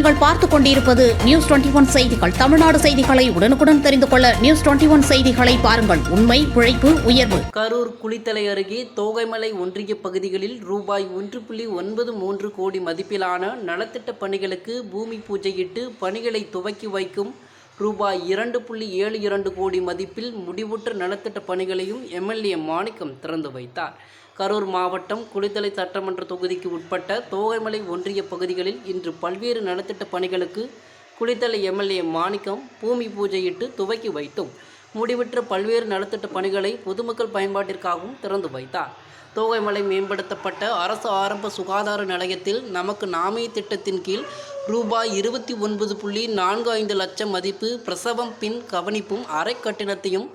நீங்கள் பார்த்துக் கொண்டிருப்பது நியூஸ் 21 செய்திகள். தமிழ்நாடு செய்திகளை உடனுக்குடன் தெரிந்து கொள்ள நியூஸ் 21 செய்திகளை பாருங்கள். உண்மை, உழைப்பு, உயர்வு. கரூர் குளித்தலை அருகே தோகைமலை ஒன்றிய பகுதிகளில் ரூபாய் 1.93 கோடி மதிப்பிலான நலத்திட்ட பணிகளுக்கு பூமி பூஜையிட்டு பணிகளை துவக்கி வைக்கும் ரூபாய் 2.72 கோடி மதிப்பில் முடிவுற்ற நலத்திட்ட பணிகளையும் எம்எல்ஏ மாணிக்கம் திறந்து வைத்தார். கரூர் மாவட்டம் குளித்தலை சட்டமன்ற தொகுதிக்கு உட்பட்ட தோகைமலை ஒன்றிய பகுதிகளில் இன்று பல்வேறு நலத்திட்ட பணிகளுக்கு குளித்தலை எம்எல்ஏ மாணிக்கம் பூமி பூஜையிட்டு துவக்கி வைத்தும் முடிவுற்ற பல்வேறு நலத்திட்ட பணிகளை பொதுமக்கள் பயன்பாட்டிற்காகவும் திறந்து வைத்தார். தோகைமலை மேம்படுத்தப்பட்ட அரசு ஆரம்ப சுகாதார நிலையத்தில் நமக்கு நாமே திட்டத்தின் கீழ் ரூபாய் 29.45 லட்சம் மதிப்பு பிரசவம் பின் கவனிப்பும் அரை கட்டணத்தையும்,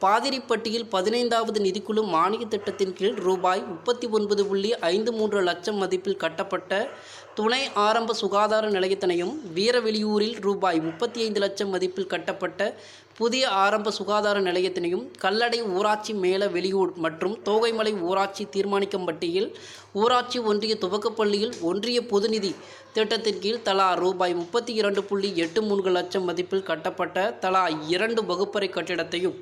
பாதிரிப்பட்டியில் 15வது நிதிக்குழு மானிய திட்டத்தின் கீழ் ரூபாய் 39.53 லட்சம் மதிப்பில் கட்டப்பட்ட துணை ஆரம்ப சுகாதார நிலையத்தினையும், வீரவெளியூரில் ரூபாய் 35 லட்சம் மதிப்பில் கட்டப்பட்ட புதிய ஆரம்ப சுகாதார நிலையத்தினையும், கல்லடை ஊராட்சி மேல வெளியூர் மற்றும் தோகைமலை ஊராட்சி தீர்மானிக்கம்பட்டியில் ஊராட்சி ஒன்றிய துவக்கப்பள்ளியில் ஒன்றிய பொதுநிதி திட்டத்தின் கீழ் தலா ரூபாய் 32.83 லட்சம் மதிப்பில் கட்டப்பட்ட தலா 2 வகுப்பறை கட்டிடத்தையும்,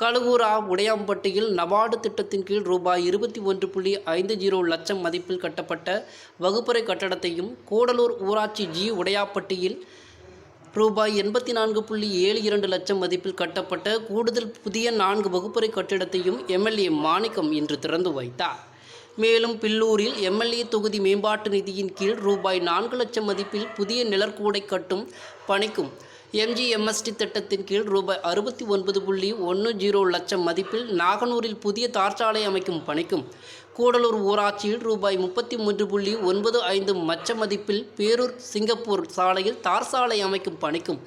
கழுகூரா உடையாம்பட்டியில் நபார்டு திட்டத்தின் கீழ் ரூபாய் 21.50 லட்சம் மதிப்பில் கட்டப்பட்ட வகுப்பறை கட்டடத்தையும், கூடலூர் ஊராட்சி உடையாப்பட்டியில் ரூபாய் 84.72 லட்சம் மதிப்பில் கட்டப்பட்ட கூடுதல் புதிய 4 வகுப்பறை கட்டிடத்தையும் எம்எல்ஏ மாணிக்கம் இன்று திறந்து வைத்தார். மேலும் பில்லூரில் எம்எல்ஏ தொகுதி மேம்பாட்டு நிதியின் கீழ் ரூபாய் 4 லட்சம் மதிப்பில் புதிய நிழற்கூடை கட்டும் பணிக்கும், எம்ஜிஎம்எஸ்டி திட்டத்தின் கீழ் ரூபாய் 69.10 லட்சம் மதிப்பில் நாகனூரில் புதிய தார்ச்சாலை அமைக்கும் பணிக்கும், கூடலூர் ஊராட்சியில் ரூபாய் 33.95 லட்சம் மதிப்பில் பேரூர் சிங்கப்பூர் சாலையில் தார் சாலை அமைக்கும் பணிக்கும்,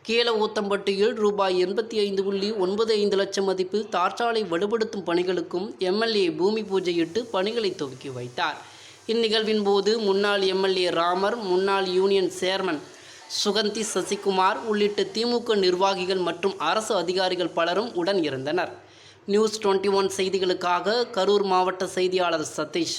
கீழ ஊத்தம்பட்டியில் ரூபாய் 85.95 லட்சம் மதிப்பில் தார்ச்சாலை வலுப்படுத்தும் பணிகளுக்கும் எம்எல்ஏ பூமி பூஜையிட்டு பணிகளை துவக்கி வைத்தார். இந்நிகழ்வின் போது முன்னாள் எம்எல்ஏ ராமர், முன்னாள் யூனியன் சேர்மன் சுகந்தி சசிகுமார் உள்ளிட்ட திமுக நிர்வாகிகள் மற்றும் அரசு அதிகாரிகள் பலரும் உடன் இருந்தனர். நியூஸ் 21 செய்திகளுக்காக கரூர் மாவட்ட செய்தியாளர் சதீஷ்.